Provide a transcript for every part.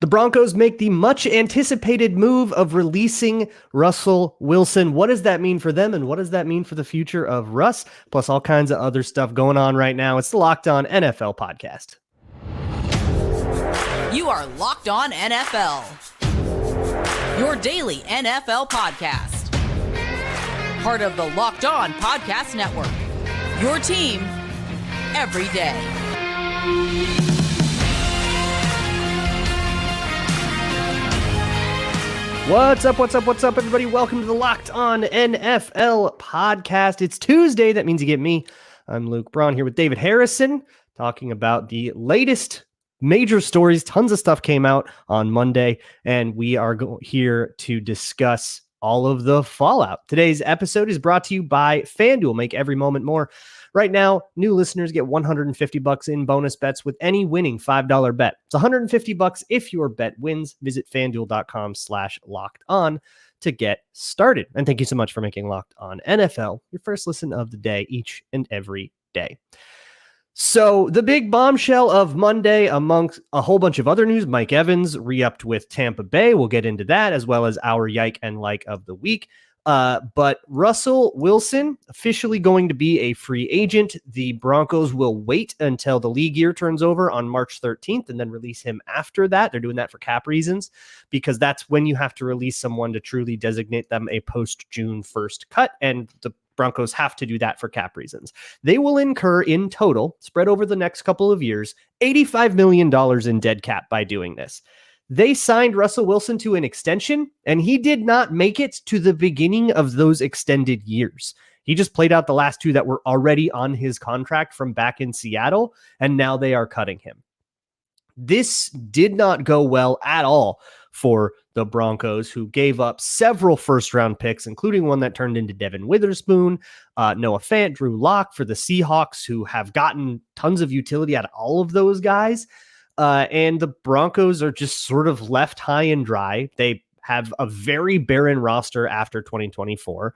The Broncos make the much anticipated move of releasing Russell Wilson. What does that mean for them, and what does that mean for the future of Russ? Plus all kinds of other stuff going on right now. It's the Locked On NFL podcast. You are Locked On NFL, your daily NFL podcast. Part of the Locked On Podcast Network, your team every day. What's up, everybody? Welcome to the Locked On NFL podcast. It's Tuesday. That means you get me. I'm Luke Braun here with David Harrison, talking about the latest major stories. Tons of stuff came out on Monday, and we are here to discuss all of the fallout. Today's episode is brought to you by FanDuel. Make every moment more. Right now, new listeners get $150 in bonus bets with any winning $5 bet. It's $150 if your bet wins. Visit FanDuel.com/locked on to get started. And thank you so much for making Locked On NFL your first listen of the day, each and every day. So the big bombshell of Monday, amongst a whole bunch of other news, Mike Evans re-upped with Tampa Bay. We'll get into that, as well as our yike and like of the week. But Russell Wilson officially going to be a free agent. The Broncos will wait until the league year turns over on March 13th and then release him after that. They're doing that for cap reasons, because that's when you have to release someone to truly designate them a post-June 1st cut. And the Broncos have to do that for cap reasons. They will incur in total, spread over the next couple of years, $85 million in dead cap by doing this. They signed Russell Wilson to an extension, and he did not make it to the beginning of those extended years. He just played out the last two that were already on his contract from back in Seattle, and now they are cutting him. This did not go well at all for the Broncos, who gave up several first-round picks, including one that turned into Devin Witherspoon, Noah Fant, Drew Lock for the Seahawks, who have gotten tons of utility out of all of those guys. And the Broncos are just sort of left high and dry. They have a very barren roster after 2024,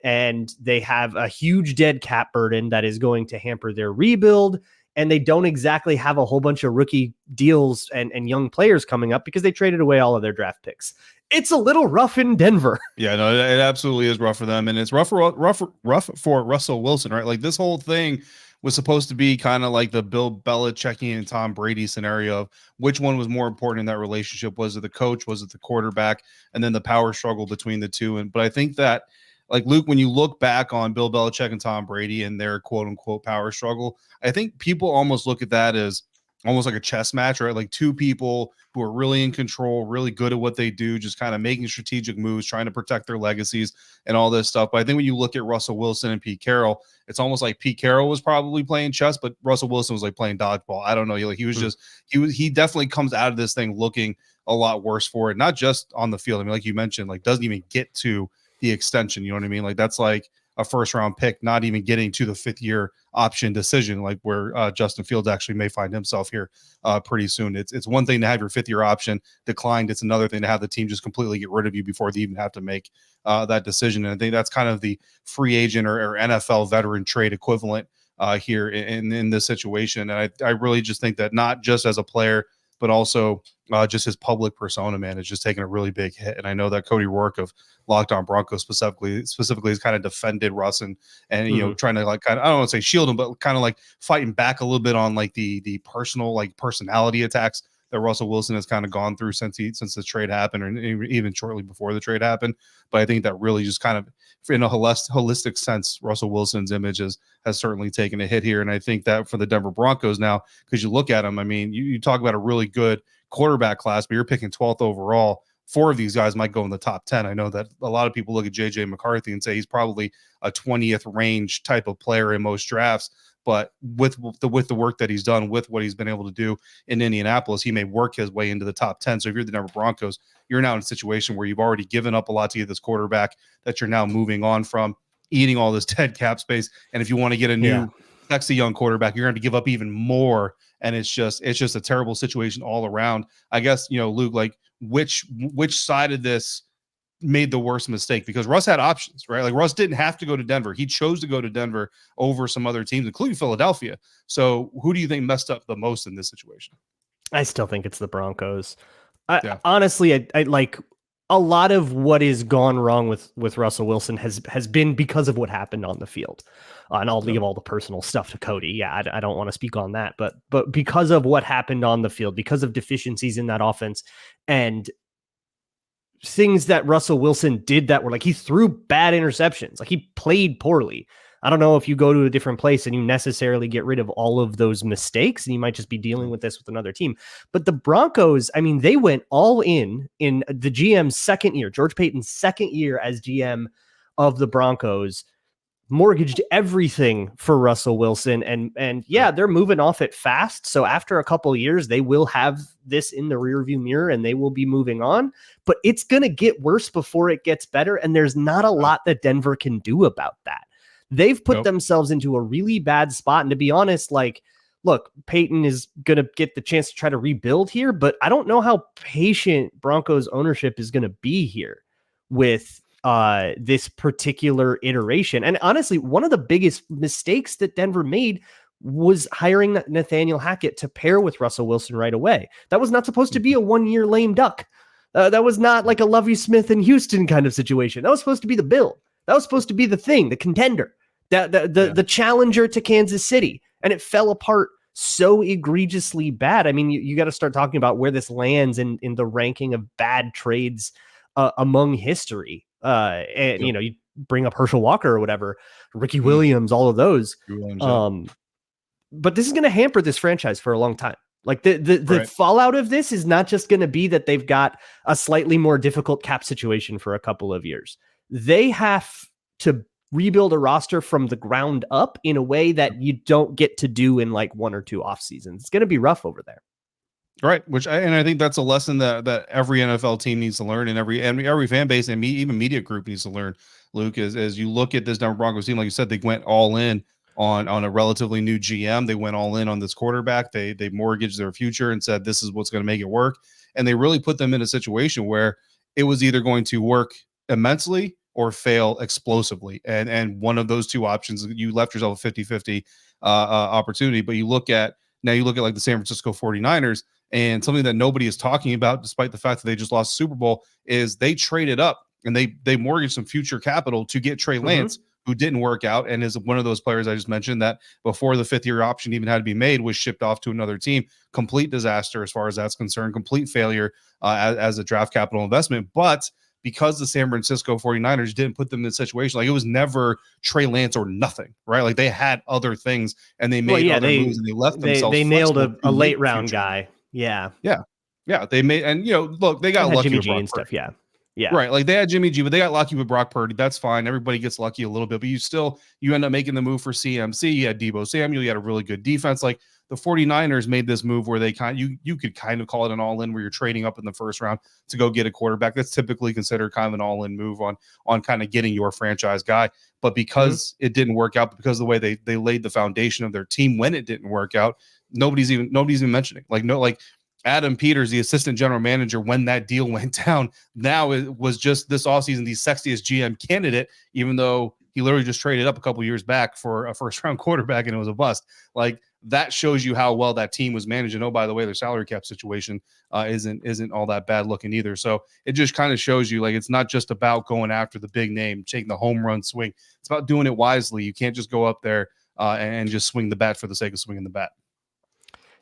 and they have a huge dead cap burden that is going to hamper their rebuild. And they don't exactly have a whole bunch of rookie deals and young players coming up because they traded away all of their draft picks. It's a little rough in Denver. Yeah, no, it absolutely is rough for them. And it's rough for Russell Wilson, right? Like, this whole thing was supposed to be kind of like the Bill Belichick and Tom Brady scenario of which one was more important in that relationship. Was it the coach? Was it the quarterback? And then the power struggle between the two. But I think that, like, Luke, when you look back on Bill Belichick and Tom Brady and their quote unquote power struggle, I think people almost look at that as almost like a chess match, right? Like two people who are really in control, really good at what they do, just kind of making strategic moves, trying to protect their legacies and all this stuff. But I think when you look at Russell Wilson and Pete Carroll, it's almost like Pete Carroll was probably playing chess, but Russell Wilson was like playing dodgeball. I don't know. Like, he definitely comes out of this thing looking a lot worse for it, not just on the field. I mean, like you mentioned, like, doesn't even get to the extension. You know what I mean? Like, that's like a first round pick, not even getting to the 5th year option decision, like where Justin Fields actually may find himself here pretty soon. It's one thing to have your 5th year option declined. It's another thing to have the team just completely get rid of you before they even have to make that decision. And I think that's kind of the free agent or NFL veteran trade equivalent here in this situation. And I really just think that not just as a player, but also just his public persona, man, is just taking a really big hit. And I know that Cody Rourke of Locked On Broncos specifically has kind of defended Russ and you know, trying to, like, kind of, I don't want to say shield him, but kind of like fighting back a little bit on like the personal, like, personality attacks that Russell Wilson has kind of gone through since the trade happened, or even shortly before the trade happened. But I think that really just kind of, in a holistic sense, Russell Wilson's image has certainly taken a hit here. And I think that for the Denver Broncos now, because you look at them, I mean, you talk about a really good quarterback class, but you're picking 12th overall. 4 of these guys might go in the top 10. I know that a lot of people look at JJ McCarthy and say he's probably a 20th range type of player in most drafts. But with the work that he's done, with what he's been able to do in Indianapolis, he may work his way into the top 10. So if you're the Denver Broncos, you're now in a situation where you've already given up a lot to get this quarterback that you're now moving on from, eating all this dead cap space. And if you want to get a new sexy young quarterback, you're going to give up even more. And it's just a terrible situation all around. I guess, you know, Luke, like, which side of this made the worst mistake? Because Russ had options, right? Like, Russ didn't have to go to Denver. He chose to go to Denver over some other teams, including Philadelphia. So who do you think messed up the most in this situation? I still think it's the Broncos. Honestly, I like a lot of what is gone wrong with Russell Wilson has been because of what happened on the field. And I'll leave all the personal stuff to Cody. Yeah, I don't want to speak on that, but because of what happened on the field, because of deficiencies in that offense and things that Russell Wilson did that were like, he threw bad interceptions, like he played poorly. I don't know if you go to a different place and you necessarily get rid of all of those mistakes, and you might just be dealing with this with another team. But the Broncos, I mean, they went all in the GM's second year, George Payton's second year as GM of the Broncos, mortgaged everything for Russell Wilson. And yeah, they're moving off it fast. So after a couple of years, they will have this in the rearview mirror and they will be moving on, but it's going to get worse before it gets better. And there's not a lot that Denver can do about that. They've put themselves into a really bad spot. And to be honest, like, look, Peyton is going to get the chance to try to rebuild here, but I don't know how patient Broncos ownership is going to be here with this particular iteration. And honestly, one of the biggest mistakes that Denver made was hiring Nathaniel Hackett to pair with Russell Wilson right away. That was not supposed to be a 1-year lame duck. That was not like a Lovie Smith in Houston kind of situation. That was supposed to be the build. That was supposed to be the thing, the contender, the challenger to Kansas City. And it fell apart so egregiously bad. I mean, you got to start talking about where this lands in the ranking of bad trades among history. And you know, you bring up Herschel Walker or whatever, Ricky Williams, all of those. But this is going to hamper this franchise for a long time. Like the fallout of this is not just going to be that they've got a slightly more difficult cap situation for a couple of years. They have to rebuild a roster from the ground up in a way that you don't get to do in like 1 or 2 off seasons. It's going to be rough over there. Right, I think that's a lesson that every NFL team needs to learn, and every fan base and even media group needs to learn. Luke, as you look at this Denver Broncos team, like you said, they went all in on a relatively new GM. They went all in on this quarterback. They mortgaged their future and said this is what's going to make it work. And they really put them in a situation where it was either going to work immensely or fail explosively. And one of those two options, you left yourself a 50-50 opportunity. But you look at like the San Francisco 49ers. And something that nobody is talking about, despite the fact that they just lost the Super Bowl, is they traded up and they mortgaged some future capital to get Trey Lance, who didn't work out and is one of those players I just mentioned that before the 5th-year option even had to be made was shipped off to another team. Complete disaster as far as that's concerned, complete failure as a draft capital investment. But because the San Francisco 49ers didn't put them in a situation, like it was never Trey Lance or nothing, right? Like they had other things and they made other moves and they left themselves. They nailed a late round guy. Yeah. They made, and look, they got lucky Jimmy with G Brock and stuff. Purdy. Yeah. Right. Like they had Jimmy G, but they got lucky with Brock Purdy. That's fine. Everybody gets lucky a little bit, but you end up making the move for CMC. You had Deebo Samuel. You had a really good defense. Like the 49ers made this move where they you could kind of call it an all-in where you're trading up in the first round to go get a quarterback. That's typically considered kind of an all-in move on kind of getting your franchise guy. But because it didn't work out, because of the way they laid the foundation of their team when it didn't work out, nobody's even mentioning. Like Adam Peters, the assistant general manager, when that deal went down, now it was just this offseason the sexiest GM candidate, even though he literally just traded up a couple years back for a first-round quarterback and it was a bust. Like that shows you how well that team was managed. And oh, by the way, their salary cap situation isn't all that bad looking either. So it just kind of shows you like it's not just about going after the big name, taking the home run swing. It's about doing it wisely. You can't just go up there and just swing the bat for the sake of swinging the bat.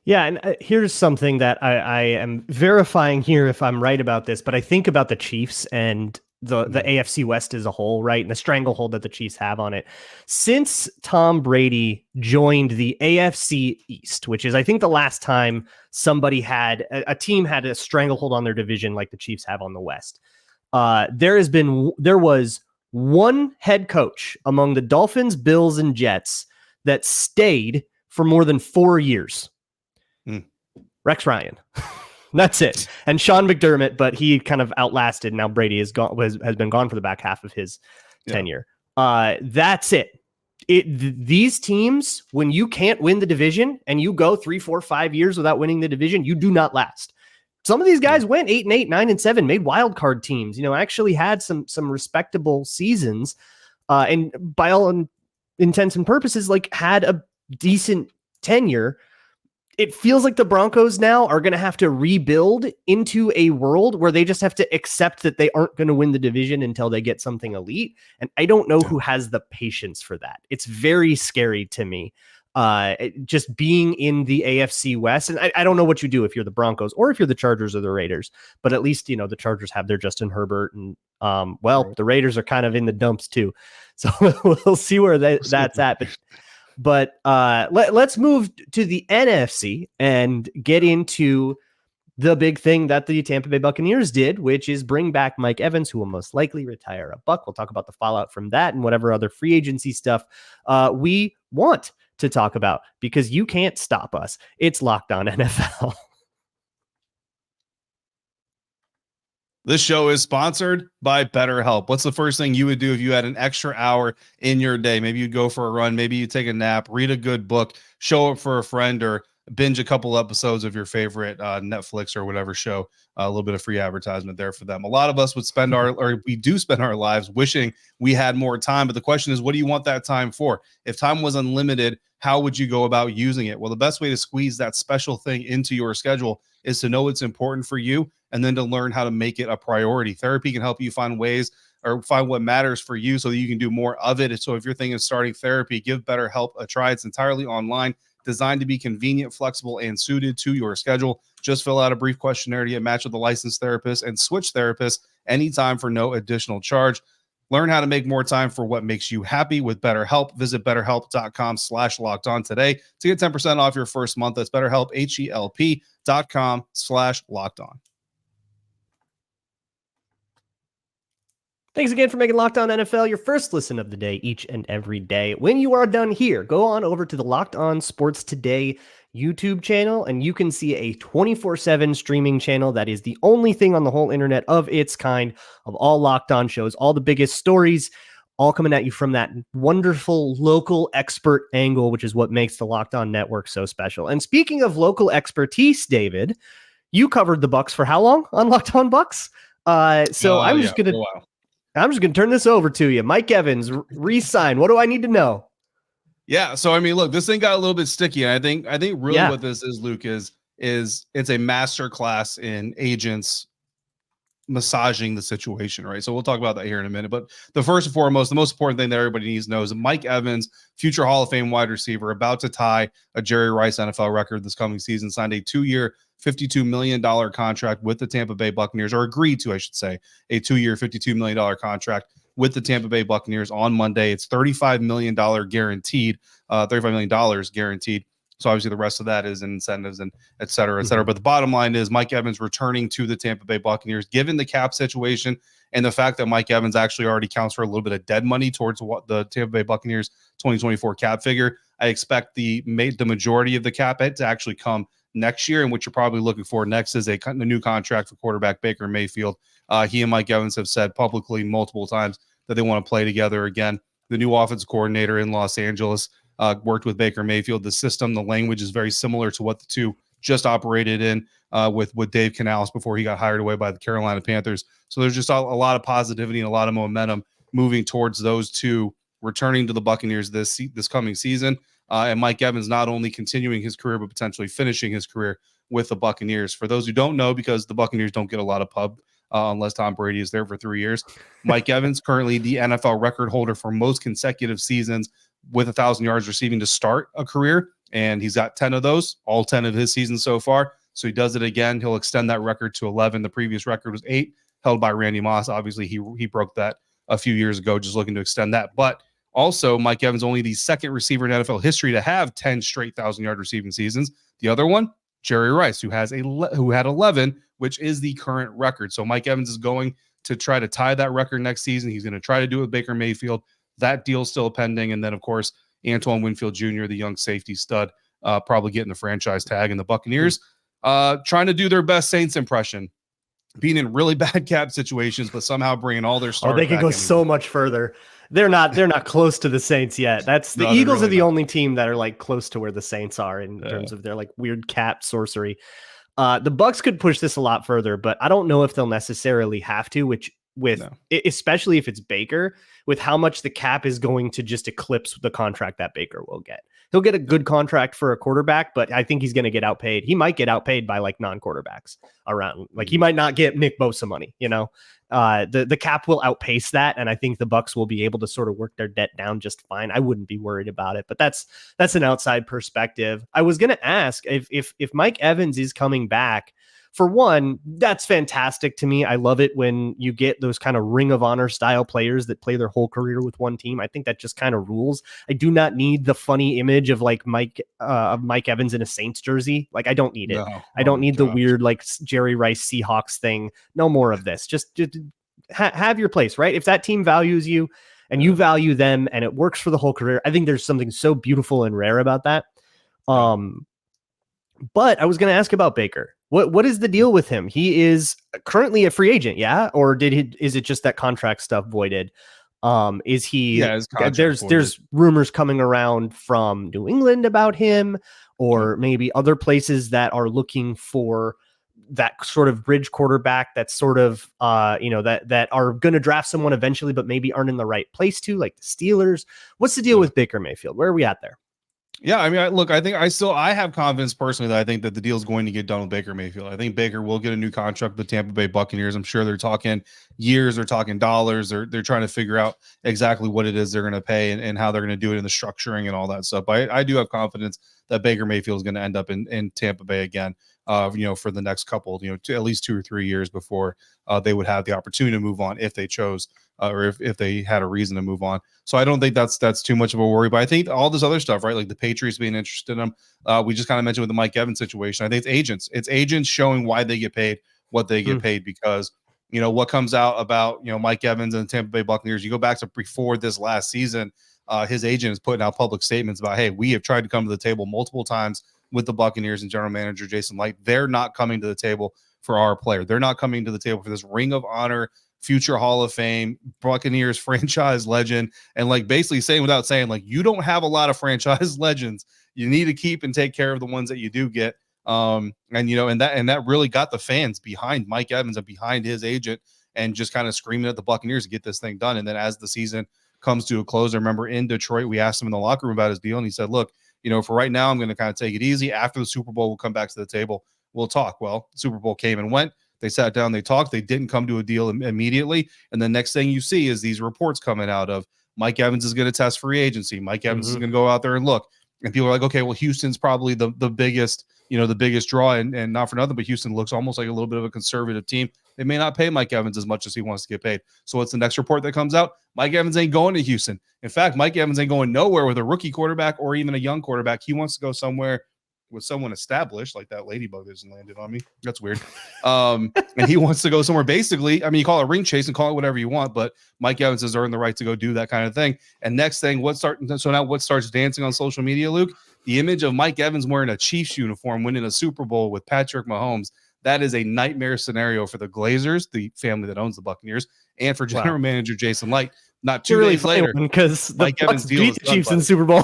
Yeah, and here's something that I am verifying here if I'm right about this, but I think about the Chiefs and the AFC West as a whole, right? And the stranglehold that the Chiefs have on it. Since Tom Brady joined the AFC East, which is, I think, the last time somebody had a team had a stranglehold on their division like the Chiefs have on the West, there was one head coach among the Dolphins, Bills, and Jets that stayed for more than 4 years. Rex Ryan. That's it. And Sean McDermott, but he kind of outlasted. Now Brady has been gone for the back half of his tenure. That's it. These teams, when you can't win the division and you go 3, 4, 5 years without winning the division, you do not last. Some of these guys went 8-8, 9-7, made wild card teams, actually had some respectable seasons. And by all intents and purposes, like had a decent tenure. it feels like the Broncos now are going to have to rebuild into a world where they just have to accept that they aren't going to win the division until they get something elite. And I don't know who has the patience for that. It's very scary to me. Just being in the AFC West. And I don't know what you do if you're the Broncos or if you're the Chargers or the Raiders, but at least, the Chargers have their Justin Herbert and, the Raiders are kind of in the dumps too. So we'll see where that's at. But let's move to the NFC and get into the big thing that the Tampa Bay Buccaneers did, which is bring back Mike Evans, who will most likely retire a Buck. We'll talk about the fallout from that and whatever other free agency stuff we want to talk about, because you can't stop us. It's Locked On NFL. This show is sponsored by BetterHelp. What's the first thing you would do if you had an extra hour in your day? Maybe you go for a run, maybe you take a nap, read a good book, show up for a friend, or binge a couple episodes of your favorite Netflix or whatever show. A little bit of free advertisement there for them. A lot of us would spend we do spend our lives wishing we had more time. But the question is, what do you want that time for? If time was unlimited, how would you go about using it? Well, the best way to squeeze that special thing into your schedule is to know what's important for you and then to learn how to make it a priority. Therapy can help you find ways or find what matters for you so that you can do more of it. So if you're thinking of starting therapy, give BetterHelp a try. It's entirely online, designed to be convenient, flexible, and suited to your schedule. Just fill out a brief questionnaire to get matched with a licensed therapist and switch therapists anytime for no additional charge. Learn how to make more time for what makes you happy with BetterHelp. Visit BetterHelp.com/lockedon today to get 10% off your first month. That's BetterHelp, HELP.com/lockedon. Thanks again for making Locked On NFL your first listen of the day each and every day. When you are done here, go on over to the Locked On Sports Today YouTube channel, and you can see a 24/7 streaming channel that is the only thing on the whole internet of its kind, of all Locked On shows, all the biggest stories, all coming at you from that wonderful local expert angle, which is what makes the Locked On Network so special. And speaking of local expertise, David, you covered the Bucs for how long on Locked On Bucs? I'm just going to turn this over to you. Mike Evans, re-sign. What do I need to know? Yeah. So, I mean, look, this thing got a little bit sticky. And I think really what this is, Luke, is it's a master class in agents massaging the situation, right? So we'll talk about that here in a minute. But the first and foremost, the most important thing that everybody needs to know is Mike Evans, future Hall of Fame wide receiver, about to tie a Jerry Rice NFL record this coming season, signed a 2-year, $52 million contract with the Tampa Bay Buccaneers, or agreed to, I should say, a 2-year, $52 million contract with the Tampa Bay Buccaneers on Monday. It's $35 million guaranteed, $35 million guaranteed. So obviously the rest of that is incentives and et cetera, et cetera. But the bottom line is Mike Evans returning to the Tampa Bay Buccaneers, given the cap situation and the fact that Mike Evans actually already counts for a little bit of dead money towards what the Tampa Bay Buccaneers 2024 cap figure. I expect the majority of the cap hit to actually come next year. And what you're probably looking for next is a new contract for quarterback Baker Mayfield. He and Mike Evans have said publicly multiple times that they want to play together again. The new offensive coordinator in Los Angeles worked with Baker Mayfield. The system, the language is very similar to what the two just operated in with Dave Canales before he got hired away by the Carolina Panthers. So there's just a lot of positivity and a lot of momentum moving towards those two returning to the Buccaneers this coming season. And Mike Evans not only continuing his career, but potentially finishing his career with the Buccaneers. For those who don't know, because the Buccaneers don't get a lot of pub unless Tom Brady is there for 3 years, Mike Evans, currently the NFL record holder for most consecutive seasons with 1,000 yards receiving to start a career. And he's got 10 of those, all 10 of his seasons so far. So he does it again. He'll extend that record to 11. The previous record was 8, held by Randy Moss. Obviously, he broke that a few years ago, just looking to extend that. But also, Mike Evans only the second receiver in NFL history to have 10 straight 1,000-yard receiving seasons. The other one, Jerry Rice, who had 11, which is the current record. So Mike Evans is going to try to tie that record next season. He's going to try to do it with Baker Mayfield. That deal's still pending. And then, of course, Antoine Winfield Jr., the young safety stud, probably getting the franchise tag. And the Buccaneers trying to do their best Saints impression, being in really bad cap situations, but somehow bringing all their stars. They can go so much further. They're not close to the Saints yet. The Eagles are the only team that are like close to where the Saints are in terms of their like weird cap sorcery. The Bucs could push this a lot further, but I don't know if they'll necessarily have to, especially if it's Baker, with how much the cap is going to just eclipse the contract that Baker will get. he'll get a good contract for a quarterback, but I think he's going to get outpaid. He might get outpaid by like non-quarterbacks around. Like he might not get Nick Bosa money, the cap will outpace that. And I think the Bucs will be able to sort of work their debt down just fine. I wouldn't be worried about it, but that's an outside perspective. I was going to ask if Mike Evans is coming back. For one, that's fantastic to me. I love it when you get those kind of Ring of Honor style players that play their whole career with one team. I think that just kind of rules. I do not need the funny image of like Mike Evans in a Saints jersey. Like I don't need it. No. I don't need the weird like Jerry Rice Seahawks thing. No more of this. Just have your place, right? If that team values you and you value them and it works for the whole career, I think there's something so beautiful and rare about that. But I was going to ask about Baker. What is the deal with him? He is currently a free agent, yeah? Or is it just that contract stuff voided? Is he? Yeah, there's rumors coming around from New England about him, or maybe other places that are looking for that sort of bridge quarterback. That's sort of that are going to draft someone eventually, but maybe aren't in the right place to, like the Steelers. What's the deal with Baker Mayfield? Where are we at there? Yeah, I mean, I think I have confidence personally that I think that the deal is going to get done with Baker Mayfield. I think Baker will get a new contract with the Tampa Bay Buccaneers. I'm sure they're talking years, they're talking dollars, they're trying to figure out exactly what it is they're going to pay and how they're going to do it in the structuring and all that stuff. But I do have confidence that Baker Mayfield is going to end up in Tampa Bay again, for the next couple, at least 2 or 3 years before they would have the opportunity to move on if they chose or if they had a reason to move on. So I don't think that's too much of a worry. But I think all this other stuff, right, like the Patriots being interested in them, we just kind of mentioned with the Mike Evans situation. I think it's agents showing why they get paid what they get paid, because what comes out about Mike Evans and the Tampa Bay Buccaneers. You go back to before this last season, his agent is putting out public statements about, hey, we have tried to come to the table multiple times with the Buccaneers and general manager Jason Light. They're not coming to the table for our player. They're not coming to the table for this Ring of Honor, future Hall of Fame, Buccaneers franchise legend, and like basically saying without saying, like, you don't have a lot of franchise legends. You need to keep and take care of the ones that you do get. And that really got the fans behind Mike Evans and behind his agent and just kind of screaming at the Buccaneers to get this thing done. And then as the season comes to a close, I remember in Detroit, we asked him in the locker room about his deal, and he said, look, for right now, I'm going to kind of take it easy. After the Super Bowl, we'll come back to the table. We'll talk. Well, Super Bowl came and went. They sat down, they talked. They didn't come to a deal immediately. And the next thing you see is these reports coming out of Mike Evans is going to test free agency. Mike Evans is going to go out there and look. And people are like, okay, well, Houston's probably the biggest, the biggest draw, and not for nothing, but Houston looks almost like a little bit of a conservative team. They may not pay Mike Evans as much as he wants to get paid. So what's the next report that comes out? Mike Evans ain't going to Houston. In fact, Mike Evans ain't going nowhere with a rookie quarterback or even a young quarterback. He wants to go somewhere with someone established, like that ladybug that's landed on me. That's weird. And he wants to go somewhere, basically. I mean, you call it ring chase and call it whatever you want, but Mike Evans has earned the right to go do that kind of thing. And next thing, what starts dancing on social media, Luke? The image of Mike Evans wearing a Chiefs uniform, winning a Super Bowl with Patrick Mahomes. That is a nightmare scenario for the Glazers, the family that owns the Buccaneers, and for general manager Jason Light. Not 2 days later, because the Bucs beat the Chiefs in the Super Bowl.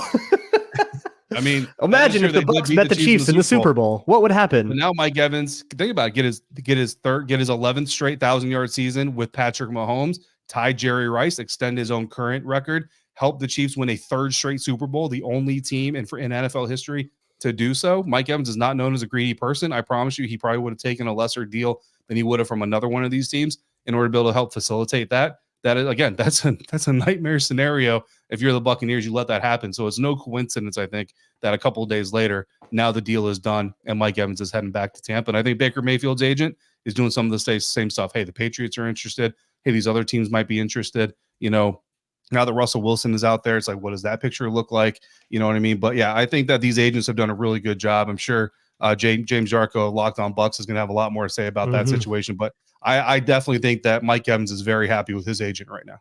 I mean, imagine if the Bucs met the Chiefs in the Super Bowl. What would happen? But now Mike Evans, think about it, get his 11th straight 1,000-yard season with Patrick Mahomes, tie Jerry Rice, extend his own current record, help the Chiefs win a 3rd straight Super Bowl, the only team in NFL history to do so. Mike Evans is not known as a greedy person. I promise you, he probably would have taken a lesser deal than he would have from another one of these teams in order to be able to help facilitate that. That is, again, that's a nightmare scenario. If you're the Buccaneers, you let that happen. So it's no coincidence, I think, that a couple of days later, now the deal is done and Mike Evans is heading back to Tampa. And I think Baker Mayfield's agent is doing some of the same stuff. Hey, the Patriots are interested. Hey, these other teams might be interested. Now that Russell Wilson is out there, it's like, what does that picture look like? You know what I mean? But yeah, I think that these agents have done a really good job. I'm sure James Jarko, Locked On Bucks, is going to have a lot more to say about that situation. But I definitely think that Mike Evans is very happy with his agent right now.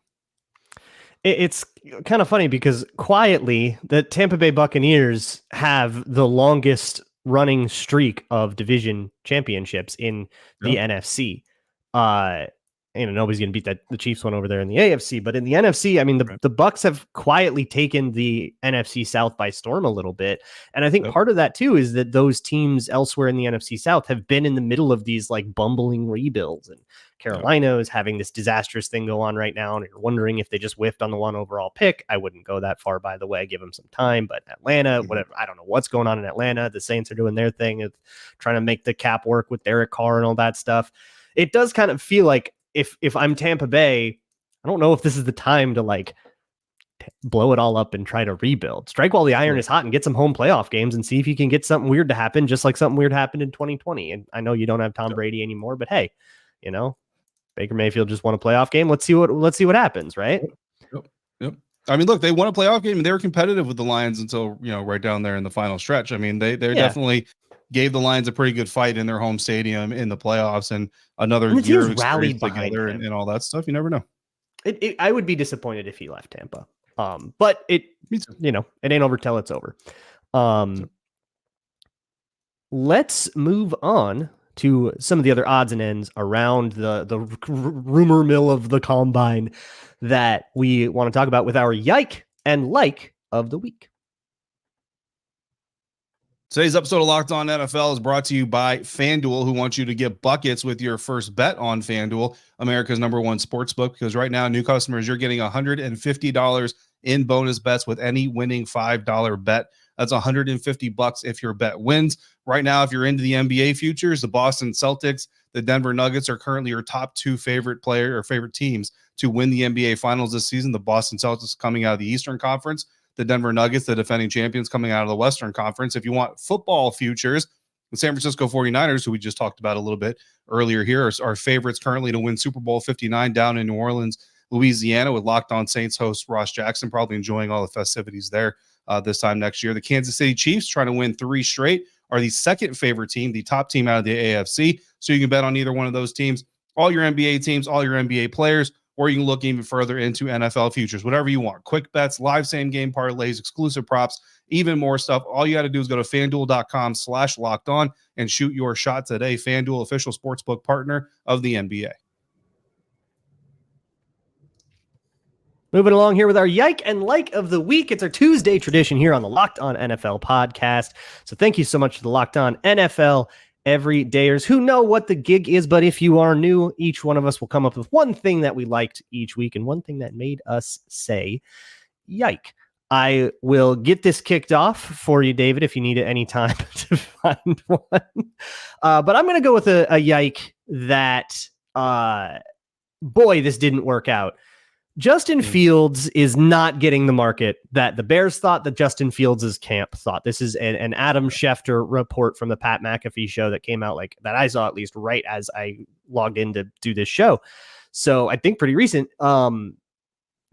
It's kind of funny because quietly the Tampa Bay Buccaneers have the longest running streak of division championships in the NFC. nobody's going to beat the Chiefs one over there in the AFC, but in the NFC, I mean, the Bucs have quietly taken the NFC South by storm a little bit. And I think part of that too is that those teams elsewhere in the NFC South have been in the middle of these like bumbling rebuilds, and Carolina is having this disastrous thing go on right now. And you're wondering if they just whiffed on the 1 overall pick. I wouldn't go that far, by the way, give them some time, but Atlanta, whatever, I don't know what's going on in Atlanta. The Saints are doing their thing of trying to make the cap work with Derek Carr and all that stuff. It does kind of feel like, if I'm Tampa Bay, I don't know if this is the time to like blow it all up and try to rebuild. Strike while the iron is hot and get some home playoff games and see if you can get something weird to happen, just like something weird happened in 2020. And I know you don't have Tom Brady anymore, but hey, Baker Mayfield just won a playoff game. Let's see what happens, right? Yep. I mean, look, they won a playoff game and they were competitive with the Lions until, right down there in the final stretch. I mean, they're definitely gave the Lions a pretty good fight in their home stadium in the playoffs, and another year of experience together and all that stuff. You never know. I would be disappointed if he left Tampa. But it ain't over till it's over. Let's move on to some of the other odds and ends around the rumor mill of the combine that we want to talk about with our yike and like of the week. Today's episode of Locked On NFL is brought to you by FanDuel, who wants you to get buckets with your first bet on FanDuel, America's #1 sports book, because right now, new customers, you're getting $150 in bonus bets with any winning $5 bet. That's $150 if your bet wins. Right now, if you're into the NBA futures, the Boston Celtics, the Denver Nuggets are currently your top 2 favorite teams to win the NBA Finals this season. The Boston Celtics coming out of the Eastern Conference, the Denver Nuggets, the defending champions, coming out of the Western Conference. If you want football futures, the San Francisco 49ers, who we just talked about a little bit earlier here, are favorites currently to win Super Bowl 59 down in New Orleans, Louisiana, with Locked On Saints host Ross Jackson, probably enjoying all the festivities there this time next year. The Kansas City Chiefs, trying to win 3 straight, are the second favorite team, the top team out of the AFC. So you can bet on either one of those teams, all your NBA teams, all your NBA players, or you can look even further into NFL futures, whatever you want. Quick bets, live same game parlays, exclusive props, even more stuff. All you got to do is go to FanDuel.com/lockedon and shoot your shot today. FanDuel, official sportsbook partner of the NBA. Moving along here with our yike and like of the week. It's our Tuesday tradition here on the Locked On NFL podcast. So thank you so much to the Locked On NFL everydayers who know what the gig is. But if you are new, each one of us will come up with one thing that we liked each week and one thing that made us say, yike. I will get this kicked off for you, David, if you need it any time to find one. But I'm going to go with a yike that, boy, this didn't work out. Justin Fields is not getting the market that the Bears thought, that Justin Fields' camp thought. This is an Adam Schefter report from the Pat McAfee show that came out, like, that I saw at least right as I logged in to do this show. So I think pretty recent.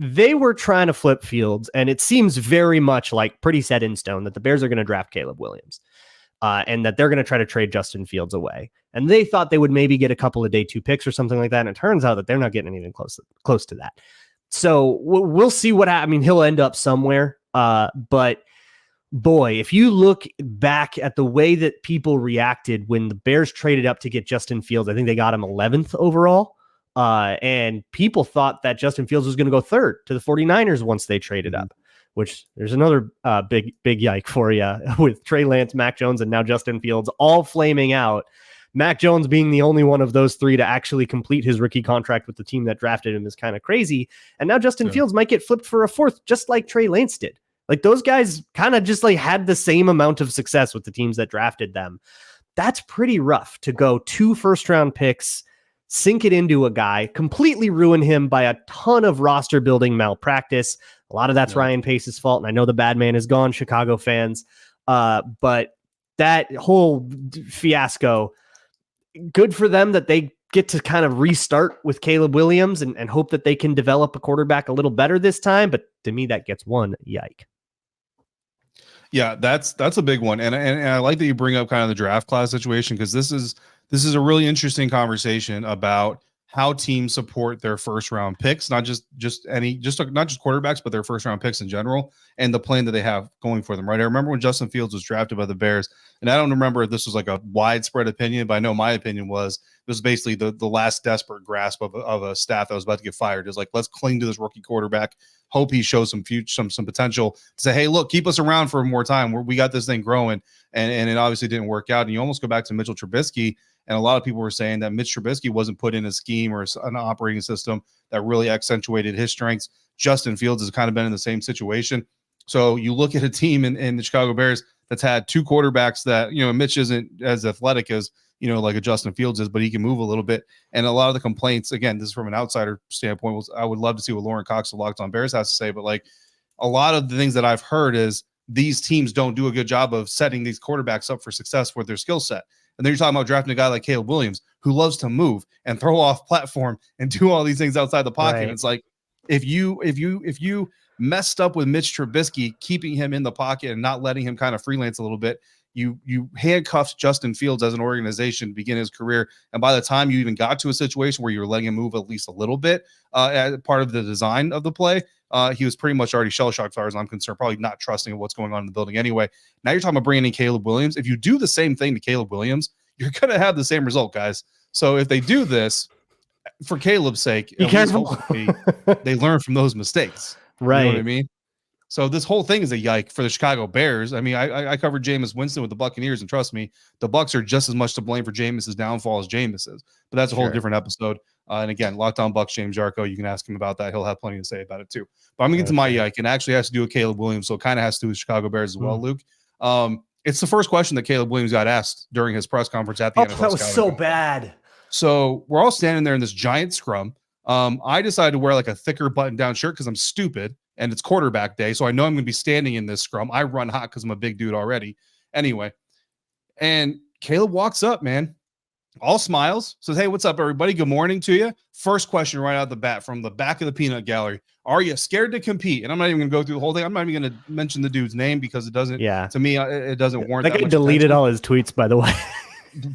They were trying to flip Fields, and it seems very much like pretty set in stone that the Bears are going to draft Caleb Williams. And that they're going to try to trade Justin Fields away. And they thought they would maybe get a couple of day 2 picks or something like that. And it turns out that they're not getting anything close to that. So we'll see what happens. I mean, he'll end up somewhere. But boy, if you look back at the way that people reacted when the Bears traded up to get Justin Fields, I think they got him 11th overall. And people thought that Justin Fields was going to go 3rd to the 49ers once they traded up, which there's another big yike for you with Trey Lance, Mac Jones, and now Justin Fields all flaming out. Mac Jones being the only one of those 3 to actually complete his rookie contract with the team that drafted him is kind of crazy. And now Justin Fields might get flipped for a 4th, just like Trey Lance did. Like, those guys kind of just like had the same amount of success with the teams that drafted them. That's pretty rough to go 2 first-round picks, sink it into a guy, completely ruin him by a ton of roster building malpractice. A lot of that's Ryan Pace's fault. And I know the bad man is gone, Chicago fans. But that whole fiasco, good for them that they get to kind of restart with Caleb Williams and hope that they can develop a quarterback a little better this time. But to me, that gets one yike. Yeah, that's a big one. And I like that you bring up kind of the draft class situation, because this is a really interesting conversation about how teams support their first round picks, not just quarterbacks, but their first round picks in general, and the plan that they have going for them. Right. I remember when Justin Fields was drafted by the Bears, And I don't remember if this was like a widespread opinion, but I know my opinion was this was basically the last desperate grasp of a staff that was about to get fired. Is like, let's cling to this rookie quarterback, hope he shows some future, some potential to say, hey, look, keep us around for more time. We got this thing growing, and it obviously didn't work out. And you almost go back to Mitchell Trubisky, and a lot of people were saying that Mitch Trubisky wasn't put in a scheme or an operating system that really accentuated his strengths. Justin Fields has kind of been in the same situation. So you look at a team in the Chicago Bears that's had two quarterbacks that, Mitch isn't as athletic as, like a Justin Fields is, but he can move a little bit. And a lot of the complaints, again, this is from an outsider standpoint, I would love to see what Lauren Cox of Locked On Bears has to say, but like a lot of the things that I've heard is these teams don't do a good job of setting these quarterbacks up for success with their skill set. And then you're talking about drafting a guy like Caleb Williams, who loves to move and throw off platform and do all these things outside the pocket. Right. It's like, if you messed up with Mitch Trubisky, keeping him in the pocket and not letting him kind of freelance a little bit, you handcuffed Justin Fields as an organization to begin his career. And by the time you even got to a situation where you were letting him move at least a little bit as part of the design of the play, he was pretty much already shell-shocked as far as I'm concerned, probably not trusting what's going on in the building anyway. Now you're talking about bringing in Caleb Williams. If you do the same thing to Caleb Williams, you're going to have the same result, guys. So if they do this, for Caleb's sake, they learn from those mistakes. Right. You know what I mean? So this whole thing is a yike for the Chicago Bears. I mean, I covered Jameis Winston with the Buccaneers, and trust me, the Bucs are just as much to blame for Jameis's downfall as Jameis is. But that's a whole different episode. And again, Locked On Bucs, James Jarko, you can ask him about that. He'll have plenty to say about it too. But I'm going to get to my yike, and actually has to do with Caleb Williams, so it kind of has to do with Chicago Bears as well, Luke. It's the first question that Caleb Williams got asked during his press conference at the NFL. That was so bad. So we're all standing there in this giant scrum. I decided to wear like a thicker button-down shirt because I'm stupid, and it's quarterback day, so I know I'm going to be standing in this scrum. I run hot because I'm a big dude already. Anyway, and Caleb walks up, man, all smiles, says, hey, what's up, everybody? Good morning to you. First question right out the bat from the back of the peanut gallery. Are you scared to compete? And I'm not even going to go through the whole thing. I'm not even going to mention the dude's name because it doesn't, to me, it doesn't warrant that. That guy deleted all his tweets, by the way.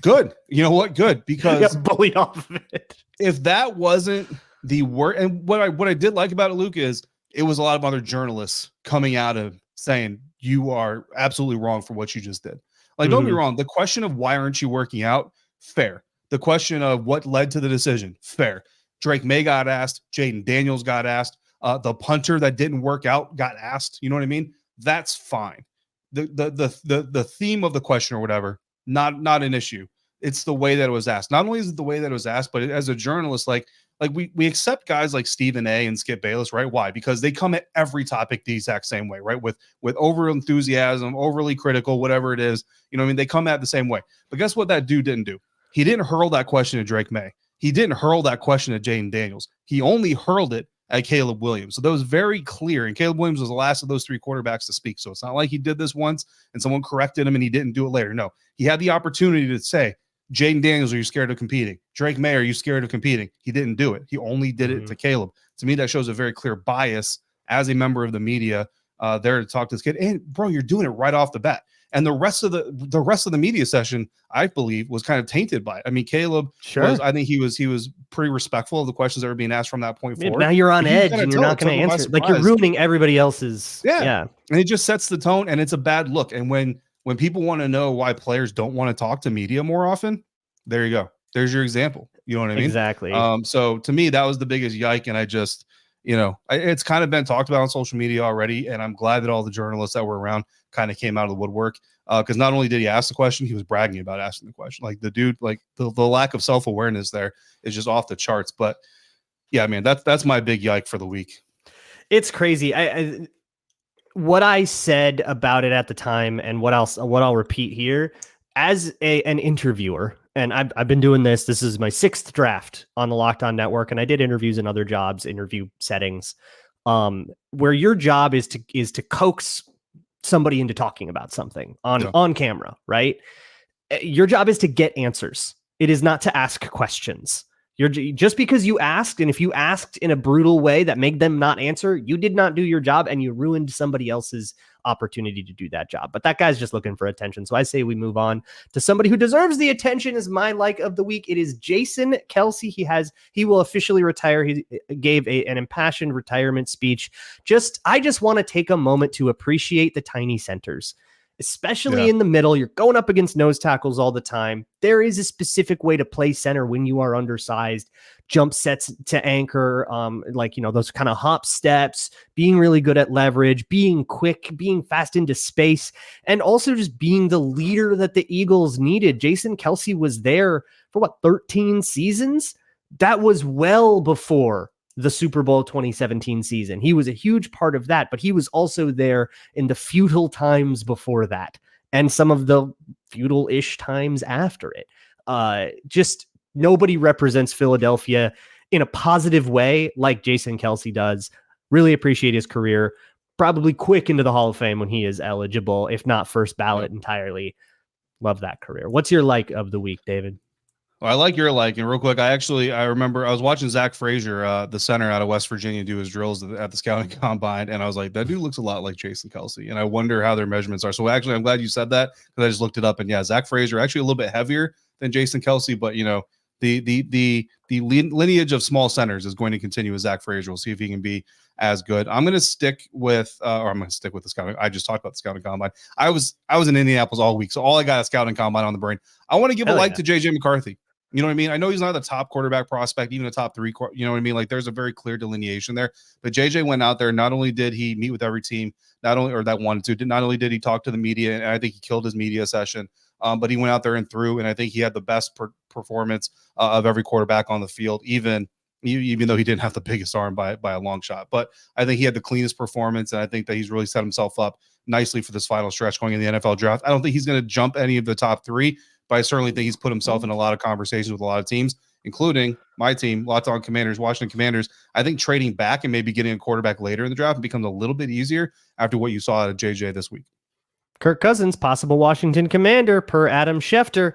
Good. You know what? Good. Because he got bullied off of it. If that wasn't the word, and what I did like about it, Luke, is it was a lot of other journalists coming out of saying you are absolutely wrong for what you just did. Like, don't be wrong. The question of why aren't you working out? Fair. The question of what led to the decision? Fair. Drake May got asked. Jaden Daniels got asked. The punter that didn't work out got asked. You know what I mean? That's fine. The theme of the question or whatever, not an issue. It's the way that it was asked. Not only is it the way that it was asked, but as a journalist, like we accept guys like Stephen A. and Skip Bayless, right? Why? Because they come at every topic the exact same way, right? With over enthusiasm, overly critical, whatever it is. You know what I mean? They come at the same way. But guess what that dude didn't do? He didn't hurl that question at Drake May. He didn't hurl that question at Jaden Daniels. He only hurled it at Caleb Williams. So that was very clear. And Caleb Williams was the last of those three quarterbacks to speak. So it's not like he did this once and someone corrected him and he didn't do it later. No, he had the opportunity to say, Jaden Daniels, are you scared of competing? Drake May, are you scared of competing? He didn't do it. He only did it to Caleb. To me, that shows a very clear bias as a member of the media there to talk to this kid. And bro, you're doing it right off the bat. And the rest of the media session, I believe, was kind of tainted by it. I mean, Caleb I think he was pretty respectful of the questions that were being asked from that point forward. Now you're on edge and you're not going to answer. Like, you're ruining everybody else's. Yeah. And it just sets the tone, and it's a bad look. And when people want to know why players don't want to talk to media more often, there you go. There's your example. You know what I mean? Exactly. So to me, that was the biggest yike. And I just, it's kind of been talked about on social media already. And I'm glad that all the journalists that were around kind of came out of the woodwork. Because not only did he ask the question, he was bragging about asking the question. Like the dude, like the lack of self-awareness there is just off the charts. But yeah, man, that's my big yike for the week. It's crazy. What I said about it at the time and what I'll repeat here as an interviewer, and I've been doing this. This is my 6th draft on the Locked On Network, and I did interviews in other jobs, interview settings, where your job is to coax somebody into talking about something on camera, right? Your job is to get answers. It is not to ask questions. You're just because you asked, and if you asked in a brutal way that made them not answer, you did not do your job and you ruined somebody else's opportunity to do that job. But that guy's just looking for attention. So I say we move on to somebody who deserves the attention as my like of the week. It is Jason Kelce. He will officially retire. He gave an impassioned retirement speech. I just want to take a moment to appreciate the tiny centers. especially in the middle. You're going up against nose tackles all the time. There is a specific way to play center when you are undersized. Jump sets to anchor, those kind of hop steps, being really good at leverage, being quick, being fast into space, and also just being the leader that the Eagles needed. Jason Kelce was there for 13 seasons? That was well before the Super Bowl 2017 season. He was a huge part of that, but he was also there in the futile times before that and some of the futile-ish times after it. Just nobody represents Philadelphia in a positive way like Jason Kelce does. Really appreciate his career. Probably quick into the Hall of Fame when he is eligible, if not first ballot entirely. Love that career. What's your like of the week, David? Well, I like your like, and real quick, I remember I was watching Zach Frazier, the center out of West Virginia, do his drills at the scouting combine, and I was like, that dude looks a lot like Jason Kelce, and I wonder how their measurements are. So actually, I'm glad you said that because I just looked it up, and yeah, Zach Frazier actually a little bit heavier than Jason Kelce, but the lineage of small centers is going to continue with Zach Frazier. We'll see if he can be as good. I'm going to stick with the scouting. I just talked about the scouting combine. I was in Indianapolis all week, so all I got is scouting combine on the brain. I want to give a like to JJ McCarthy. You know what I mean? I know he's not the top quarterback prospect, even the top three. You know what I mean? Like there's a very clear delineation there. But JJ went out there. Not only did he meet with every team, not only did he talk to the media, and I think he killed his media session. But he went out there and threw, and I think he had the best performance of every quarterback on the field, even though he didn't have the biggest arm by a long shot. But I think he had the cleanest performance, and I think that he's really set himself up nicely for this final stretch going in the NFL draft. I don't think he's going to jump any of the top three, but I certainly think he's put himself in a lot of conversations with a lot of teams, including my team, Locked On Commanders, Washington Commanders. I think trading back and maybe getting a quarterback later in the draft becomes a little bit easier after what you saw out of JJ this week. Kirk Cousins, possible Washington Commander per Adam Schefter.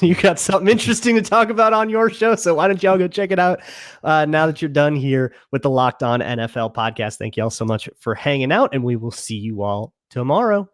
You got something interesting to talk about on your show, so why don't y'all go check it out now that you're done here with the Locked On NFL podcast. Thank you all so much for hanging out, and we will see you all tomorrow.